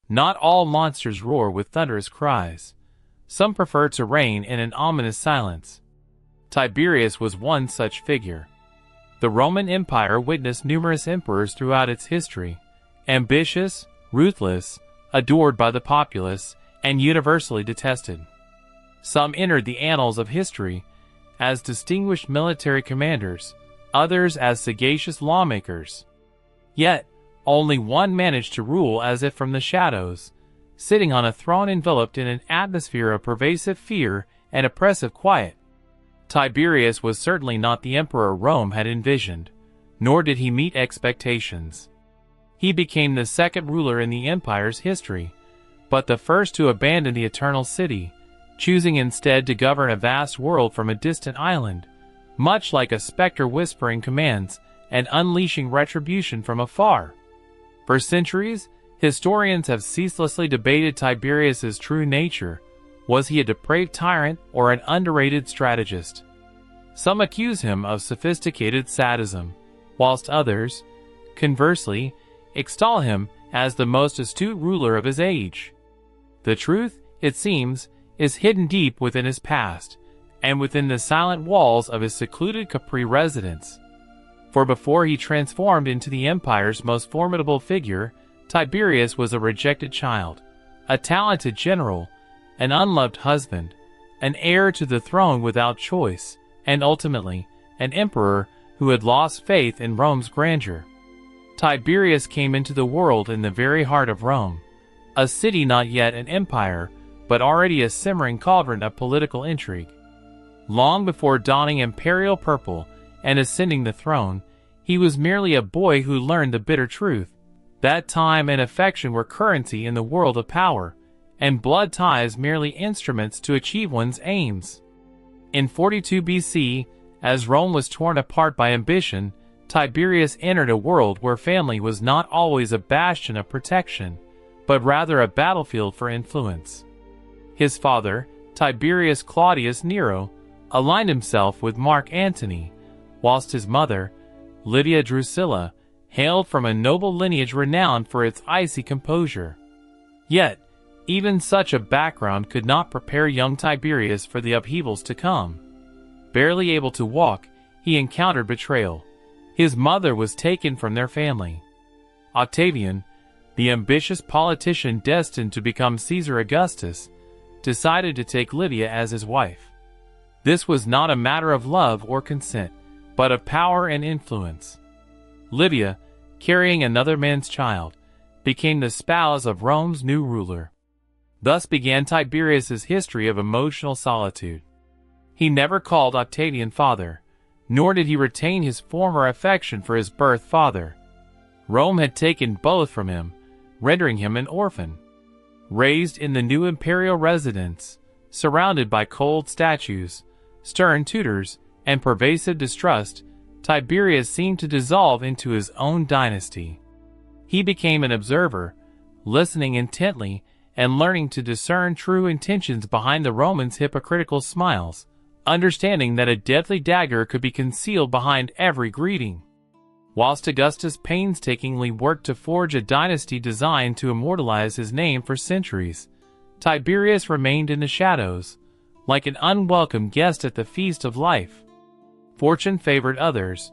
Not all monsters roar with thunderous cries. Some prefer to reign in an ominous silence. Tiberius was one such figure. The Roman Empire witnessed numerous emperors throughout its history, ambitious, ruthless, adored by the populace, and universally detested. Some entered the annals of history as distinguished military commanders, others as sagacious lawmakers. Yet, only one managed to rule as if from the shadows, sitting on a throne enveloped in an atmosphere of pervasive fear and oppressive quiet. Tiberius was certainly not the emperor Rome had envisioned, nor did he meet expectations. He became the second ruler in the empire's history, but the first to abandon the eternal city, choosing instead to govern a vast world from a distant island, much like a specter whispering commands and unleashing retribution from afar. For centuries, historians have ceaselessly debated Tiberius's true nature. Was he a depraved tyrant or an underrated strategist? Some accuse him of sophisticated sadism, whilst others, conversely, extol him as the most astute ruler of his age. The truth, it seems, is hidden deep within his past, and within the silent walls of his secluded Capri residence. For before he transformed into the empire's most formidable figure, Tiberius was a rejected child, a talented general, an unloved husband, an heir to the throne without choice, and ultimately, an emperor who had lost faith in Rome's grandeur. Tiberius came into the world in the very heart of Rome, a city not yet an empire, but already a simmering cauldron of political intrigue. Long before donning imperial purple and ascending the throne, he was merely a boy who learned the bitter truth that time and affection were currency in the world of power, and blood ties merely instruments to achieve one's aims. In 42 BC, as Rome was torn apart by ambition, Tiberius entered a world where family was not always a bastion of protection, but rather a battlefield for influence. His father, Tiberius Claudius Nero, aligned himself with Mark Antony, whilst his mother, Lydia Drusilla, hailed from a noble lineage renowned for its icy composure. Yet, even such a background could not prepare young Tiberius for the upheavals to come. Barely able to walk, he encountered betrayal. His mother was taken from their family. Octavian, the ambitious politician destined to become Caesar Augustus, decided to take Lydia as his wife. This was not a matter of love or consent, but of power and influence. Lydia, carrying another man's child, became the spouse of Rome's new ruler. Thus began Tiberius's history of emotional solitude. He never called Octavian father, nor did he retain his former affection for his birth father. Rome had taken both from him, rendering him an orphan. Raised in the new imperial residence, surrounded by cold statues, stern tutors, and pervasive distrust, Tiberius seemed to dissolve into his own dynasty. He became an observer, listening intently and learning to discern true intentions behind the Romans' hypocritical smiles, understanding that a deadly dagger could be concealed behind every greeting. Whilst Augustus painstakingly worked to forge a dynasty designed to immortalize his name for centuries, Tiberius remained in the shadows, like an unwelcome guest at the feast of life. Fortune favored others: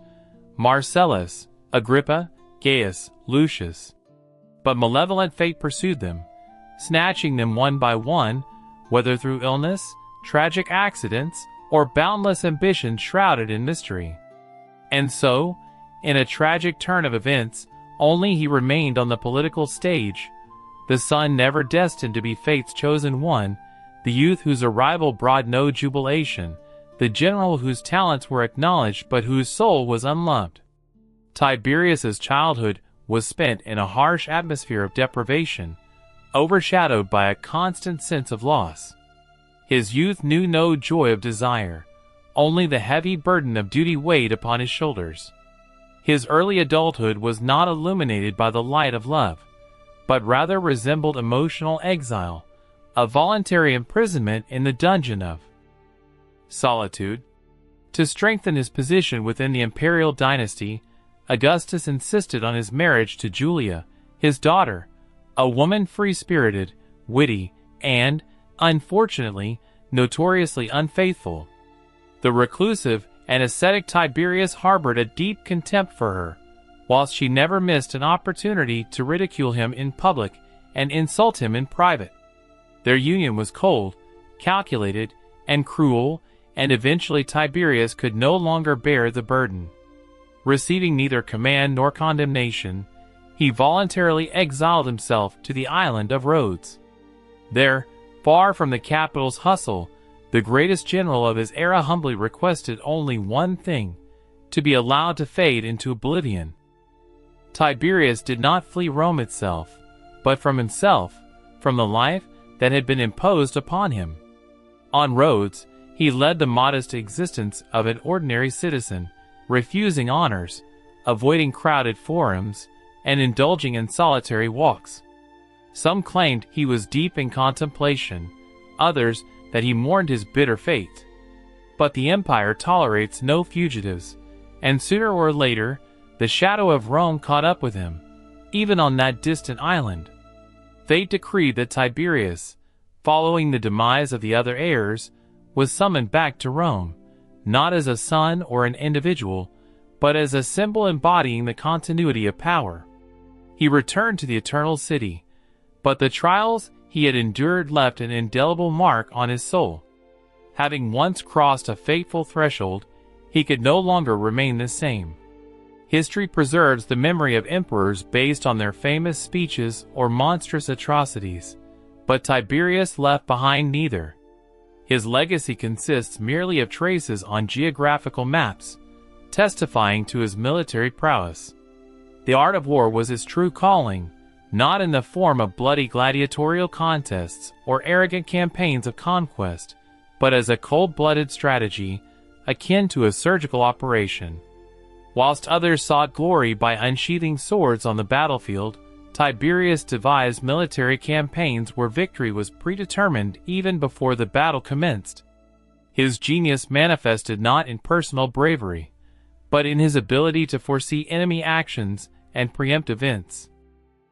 Marcellus, Agrippa, Gaius, Lucius. But malevolent fate pursued them, snatching them one by one, whether through illness, tragic accidents, or boundless ambition shrouded in mystery. And so, in a tragic turn of events, only he remained on the political stage, the son never destined to be fate's chosen one, the youth whose arrival brought no jubilation, the general whose talents were acknowledged but whose soul was unloved. Tiberius's childhood was spent in a harsh atmosphere of deprivation, overshadowed by a constant sense of loss. His youth knew no joy of desire, only the heavy burden of duty weighed upon his shoulders. His early adulthood was not illuminated by the light of love, but rather resembled emotional exile, a voluntary imprisonment in the dungeon of solitude. To strengthen his position within the imperial dynasty, Augustus insisted on his marriage to Julia, his daughter, A woman free-spirited, witty, and, unfortunately, notoriously unfaithful. The reclusive and ascetic Tiberius harbored a deep contempt for her, whilst she never missed an opportunity to ridicule him in public and insult him in private. Their union was cold, calculated, and cruel, and eventually Tiberius could no longer bear the burden. Receiving neither command nor condemnation, he voluntarily exiled himself to the island of Rhodes. There, far from the capital's hustle, the greatest general of his era humbly requested only one thing: to be allowed to fade into oblivion. Tiberius did not flee Rome itself, but from himself, from the life that had been imposed upon him. On Rhodes, he led the modest existence of an ordinary citizen, refusing honors, avoiding crowded forums, and indulging in solitary walks. Some claimed he was deep in contemplation, others that he mourned his bitter fate. But the empire tolerates no fugitives, and sooner or later, the shadow of Rome caught up with him, even on that distant island. Fate decreed that Tiberius, following the demise of the other heirs, was summoned back to Rome, not as a son or an individual, but as a symbol embodying the continuity of power. He returned to the Eternal City, but the trials he had endured left an indelible mark on his soul. Having once crossed a fateful threshold, he could no longer remain the same. History preserves the memory of emperors based on their famous speeches or monstrous atrocities, but Tiberius left behind neither. His legacy consists merely of traces on geographical maps, testifying to his military prowess. The art of war was his true calling, not in the form of bloody gladiatorial contests or arrogant campaigns of conquest, but as a cold-blooded strategy, akin to a surgical operation. Whilst others sought glory by unsheathing swords on the battlefield, Tiberius devised military campaigns where victory was predetermined even before the battle commenced. His genius manifested not in personal bravery, but in his ability to foresee enemy actions and preempt events.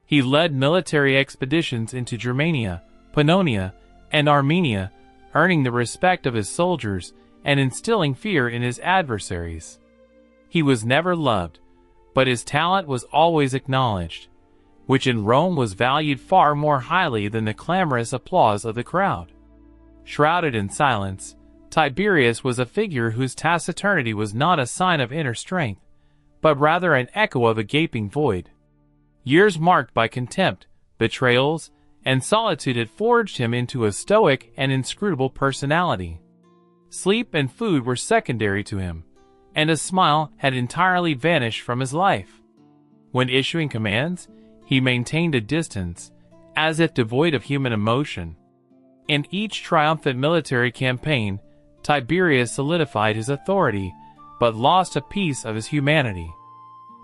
He led military expeditions into Germania, Pannonia, and Armenia, earning the respect of his soldiers and instilling fear in his adversaries. He was never loved, but his talent was always acknowledged, which in Rome was valued far more highly than the clamorous applause of the crowd. Shrouded in silence, Tiberius was a figure whose taciturnity was not a sign of inner strength, but rather an echo of a gaping void. Years marked by contempt, betrayals, and solitude had forged him into a stoic and inscrutable personality. Sleep and food were secondary to him, and a smile had entirely vanished from his life. When issuing commands, he maintained a distance, as if devoid of human emotion. In each triumphant military campaign, Tiberius solidified his authority, but lost a piece of his humanity.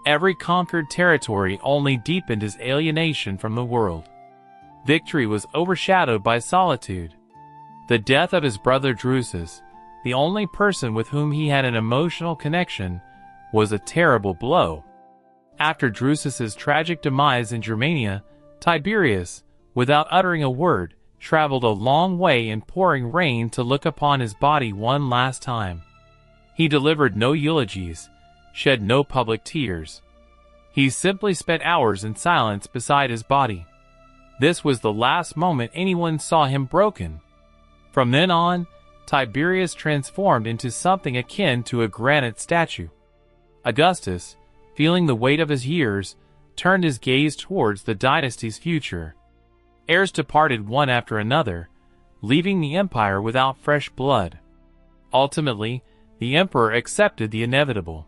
Every conquered territory only deepened his alienation from the world. Victory was overshadowed by solitude. The death of his brother Drusus, the only person with whom he had an emotional connection, was a terrible blow. After Drusus's tragic demise in Germania, Tiberius, without uttering a word, traveled a long way in pouring rain to look upon his body one last time. He delivered no eulogies, shed no public tears. He simply spent hours in silence beside his body. This was the last moment anyone saw him broken. From then on, Tiberius transformed into something akin to a granite statue. Augustus, feeling the weight of his years, turned his gaze towards the dynasty's future. Heirs departed one after another, leaving the empire without fresh blood. Ultimately, the emperor accepted the inevitable.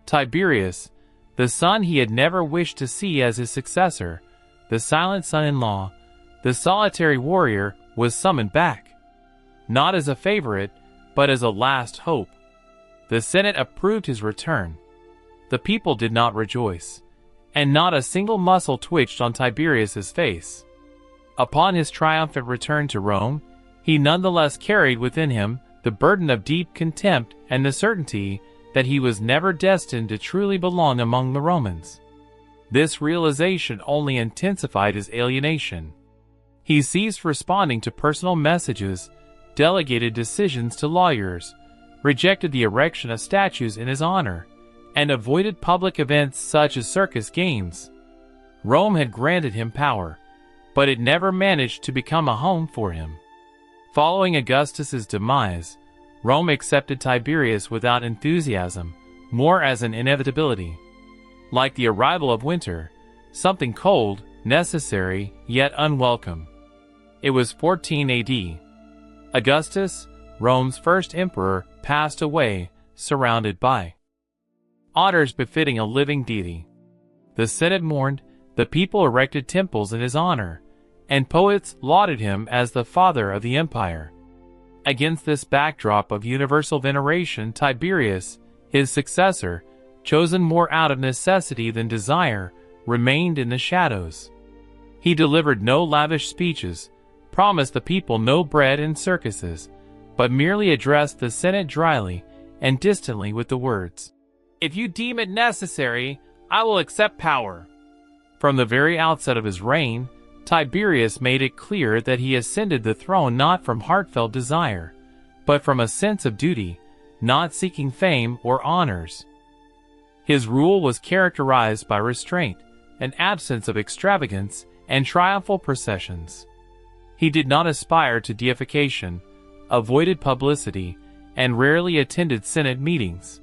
Tiberius, the son he had never wished to see as his successor, the silent son-in-law, the solitary warrior, was summoned back. Not as a favorite, but as a last hope. The Senate approved his return. The people did not rejoice, and not a single muscle twitched on Tiberius's face. Upon his triumphant return to Rome, he nonetheless carried within him the burden of deep contempt and the certainty that he was never destined to truly belong among the Romans. This realization only intensified his alienation. He ceased responding to personal messages, delegated decisions to lawyers, rejected the erection of statues in his honor, and avoided public events such as circus games. Rome had granted him power, but it never managed to become a home for him. Following Augustus's demise, Rome accepted Tiberius without enthusiasm, more as an inevitability. Like the arrival of winter, something cold, necessary, yet unwelcome. It was 14 AD. Augustus, Rome's first emperor, passed away, surrounded by honors befitting a living deity. The Senate mourned, the people erected temples in his honor, and poets lauded him as the father of the empire. Against this backdrop of universal veneration, Tiberius, his successor, chosen more out of necessity than desire, remained in the shadows. He delivered no lavish speeches, promised the people no bread and circuses, but merely addressed the Senate dryly and distantly with the words, "If you deem it necessary, I will accept power." From the very outset of his reign, Tiberius made it clear that he ascended the throne not from heartfelt desire, but from a sense of duty, not seeking fame or honors. His rule was characterized by restraint, an absence of extravagance, and triumphal processions. He did not aspire to deification, avoided publicity, and rarely attended Senate meetings.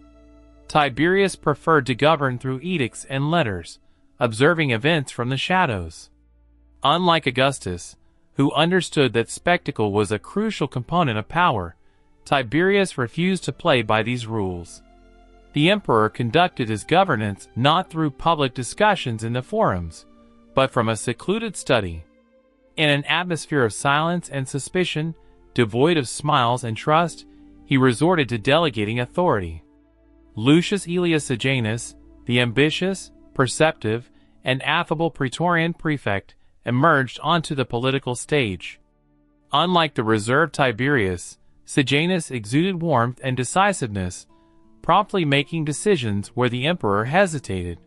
Tiberius preferred to govern through edicts and letters, observing events from the shadows. Unlike Augustus, who understood that spectacle was a crucial component of power, Tiberius refused to play by these rules. The emperor conducted his governance not through public discussions in the forums, but from a secluded study. In an atmosphere of silence and suspicion, devoid of smiles and trust, he resorted to delegating authority. Lucius Aelius Sejanus, the ambitious, perceptive, and affable Praetorian prefect, emerged onto the political stage. Unlike the reserved Tiberius, Sejanus exuded warmth and decisiveness, promptly making decisions where the emperor hesitated.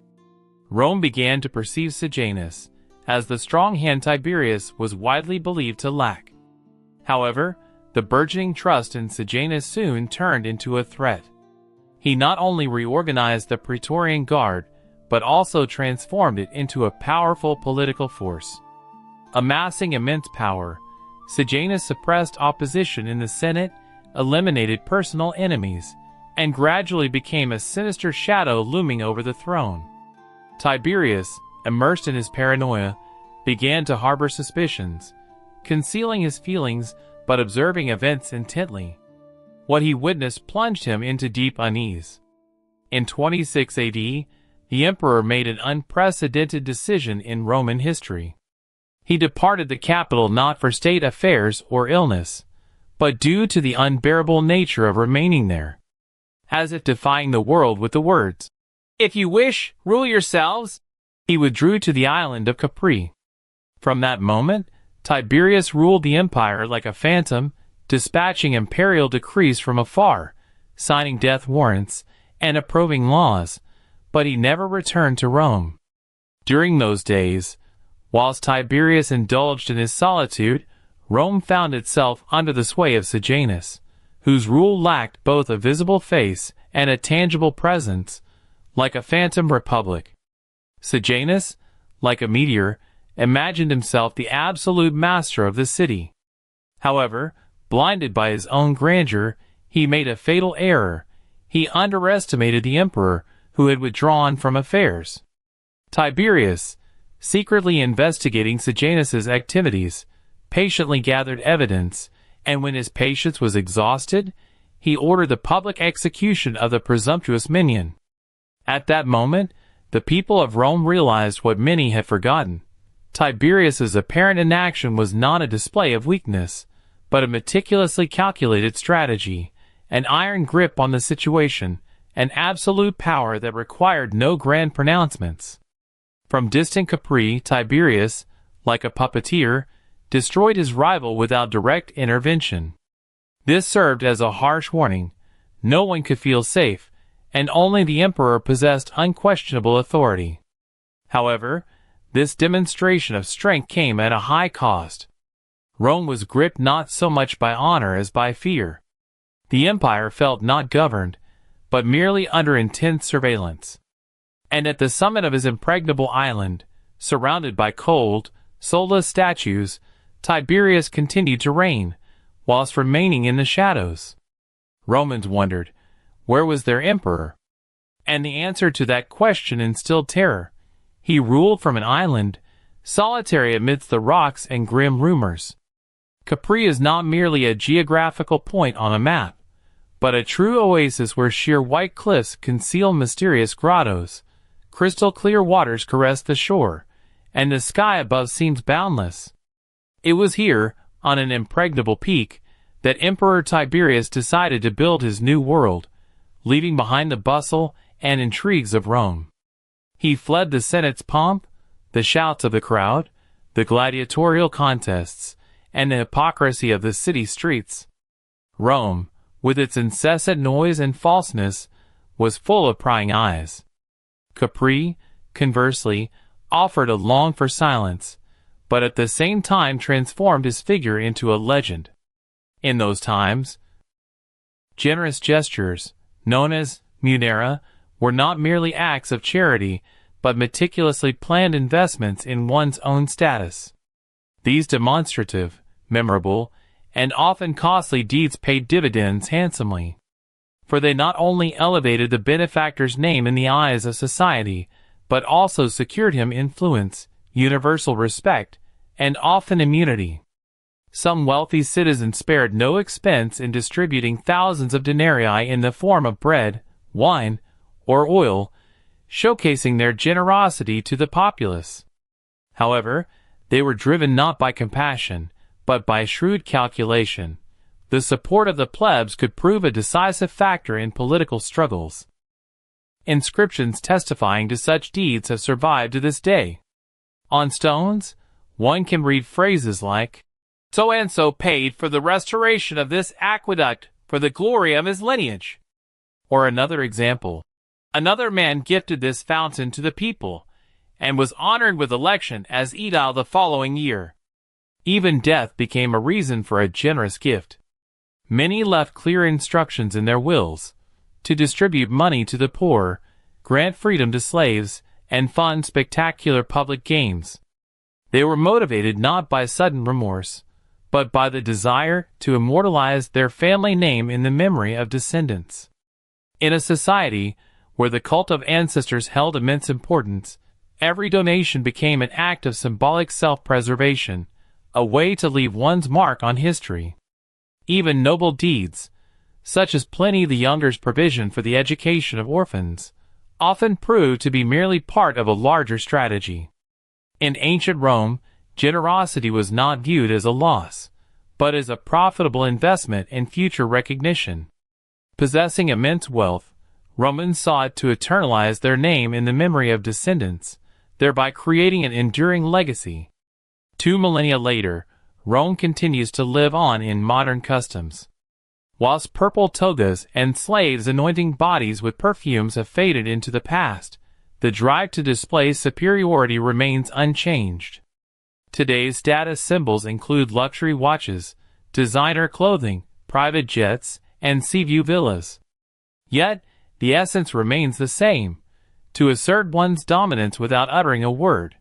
Rome began to perceive Sejanus as the strong hand Tiberius was widely believed to lack. However, the burgeoning trust in Sejanus soon turned into a threat. He not only reorganized the Praetorian Guard, but also transformed it into a powerful political force. Amassing immense power, Sejanus suppressed opposition in the Senate, eliminated personal enemies, and gradually became a sinister shadow looming over the throne. Tiberius, immersed in his paranoia, began to harbor suspicions, concealing his feelings but observing events intently. What he witnessed plunged him into deep unease. In 26 AD, the emperor made an unprecedented decision in Roman history. He departed the capital not for state affairs or illness, but due to the unbearable nature of remaining there. As if defying the world with the words, "If you wish, rule yourselves," he withdrew to the island of Capri. From that moment, Tiberius ruled the empire like a phantom, dispatching imperial decrees from afar, signing death warrants, and approving laws, but he never returned to Rome. During those days, whilst Tiberius indulged in his solitude, Rome found itself under the sway of Sejanus, whose rule lacked both a visible face and a tangible presence, like a phantom republic. Sejanus, like a meteor, imagined himself the absolute master of the city. However, blinded by his own grandeur, he made a fatal error. He underestimated the emperor, who had withdrawn from affairs. Tiberius, secretly investigating Sejanus's activities, patiently gathered evidence, and when his patience was exhausted, he ordered the public execution of the presumptuous minion. At that moment, the people of Rome realized what many had forgotten. Tiberius's apparent inaction was not a display of weakness, but a meticulously calculated strategy, an iron grip on the situation, an absolute power that required no grand pronouncements. From distant Capri, Tiberius, like a puppeteer, destroyed his rival without direct intervention. This served as a harsh warning. No one could feel safe, and only the emperor possessed unquestionable authority. However, this demonstration of strength came at a high cost. Rome was gripped not so much by honor as by fear. The empire felt not governed, but merely under intense surveillance. And at the summit of his impregnable island, surrounded by cold, soulless statues, Tiberius continued to reign, whilst remaining in the shadows. Romans wondered, where was their emperor? And the answer to that question instilled terror. He ruled from an island, solitary amidst the rocks and grim rumors. Capri is not merely a geographical point on a map, but a true oasis where sheer white cliffs conceal mysterious grottos, crystal clear waters caress the shore, and the sky above seems boundless. It was here, on an impregnable peak, that Emperor Tiberius decided to build his new world, leaving behind the bustle and intrigues of Rome. He fled the Senate's pomp, the shouts of the crowd, the gladiatorial contests, and the hypocrisy of the city streets. Rome, with its incessant noise and falseness, was full of prying eyes. Capri, conversely, offered a longed-for silence, but at the same time transformed his figure into a legend. In those times, generous gestures, known as munera, were not merely acts of charity, but meticulously planned investments in one's own status. These demonstrative, memorable, and often costly deeds paid dividends handsomely. For they not only elevated the benefactor's name in the eyes of society, but also secured him influence, universal respect, and often immunity. Some wealthy citizens spared no expense in distributing thousands of denarii in the form of bread, wine, or oil, showcasing their generosity to the populace. However, they were driven not by compassion, but by shrewd calculation. The support of the plebs could prove a decisive factor in political struggles. Inscriptions testifying to such deeds have survived to this day. On stones, one can read phrases like, "So-and-so paid for the restoration of this aqueduct for the glory of his lineage." Or another example, "Another man gifted this fountain to the people, and was honored with election as aedile the following year." Even death became a reason for a generous gift. Many left clear instructions in their wills to distribute money to the poor, grant freedom to slaves, and fund spectacular public games. They were motivated not by sudden remorse, but by the desire to immortalize their family name in the memory of descendants. In a society where the cult of ancestors held immense importance, every donation became an act of symbolic self-preservation, a way to leave one's mark on history. Even noble deeds, such as Pliny the Younger's provision for the education of orphans, often proved to be merely part of a larger strategy. In ancient Rome, generosity was not viewed as a loss, but as a profitable investment in future recognition. Possessing immense wealth, Romans sought to eternalize their name in the memory of descendants, thereby creating an enduring legacy. 2 millennia later, Rome continues to live on in modern customs. Whilst purple togas and slaves anointing bodies with perfumes have faded into the past, the drive to display superiority remains unchanged. Today's status symbols include luxury watches, designer clothing, private jets, and sea-view villas. Yet, the essence remains the same: to assert one's dominance without uttering a word.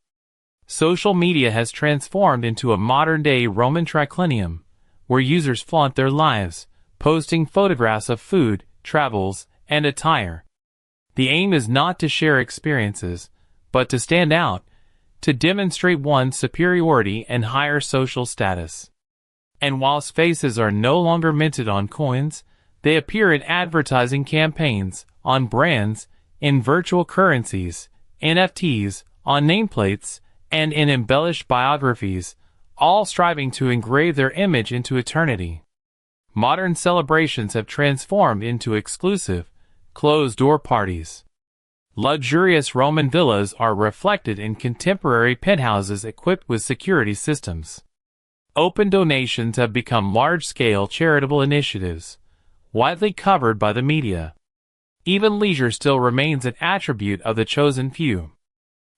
Social media has transformed into a modern-day Roman triclinium, where users flaunt their lives, posting photographs of food, travels, and attire. The aim is not to share experiences, but to stand out, to demonstrate one's superiority and higher social status. And whilst faces are no longer minted on coins, they appear in advertising campaigns, on brands, in virtual currencies, NFTs, on nameplates, and in embellished biographies, all striving to engrave their image into eternity. Modern celebrations have transformed into exclusive, closed-door parties. Luxurious Roman villas are reflected in contemporary penthouses equipped with security systems. Open donations have become large-scale charitable initiatives, widely covered by the media. Even leisure still remains an attribute of the chosen few.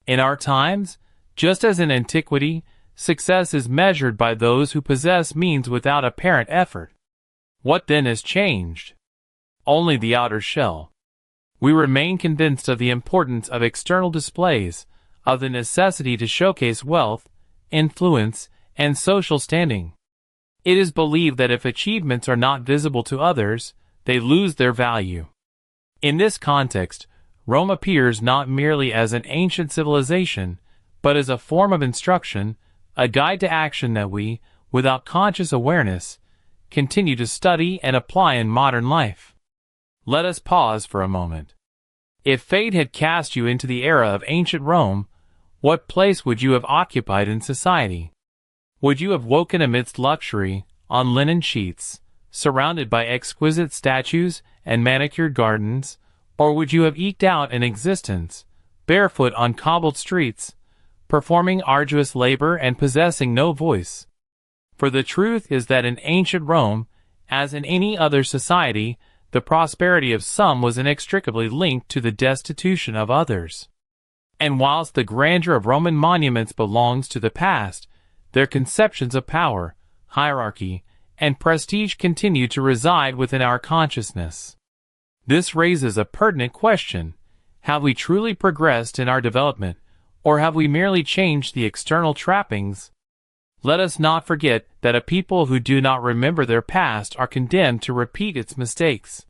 In our times, just as in antiquity, success is measured by those who possess means without apparent effort. What then has changed? Only the outer shell. We remain convinced of the importance of external displays, of the necessity to showcase wealth, influence, and social standing. It is believed that if achievements are not visible to others, they lose their value. In this context, Rome appears not merely as an ancient civilization, but as a form of instruction, a guide to action that we, without conscious awareness, continue to study and apply in modern life. Let us pause for a moment. If fate had cast you into the era of ancient Rome, what place would you have occupied in society? Would you have woken amidst luxury, on linen sheets, surrounded by exquisite statues and manicured gardens, or would you have eked out an existence, barefoot on cobbled streets, performing arduous labor and possessing no voice? For the truth is that in ancient Rome, as in any other society, the prosperity of some was inextricably linked to the destitution of others. And whilst the grandeur of Roman monuments belongs to the past, their conceptions of power, hierarchy, and prestige continue to reside within our consciousness. This raises a pertinent question: have we truly progressed in our development, or have we merely changed the external trappings? Let us not forget that a people who do not remember their past are condemned to repeat its mistakes.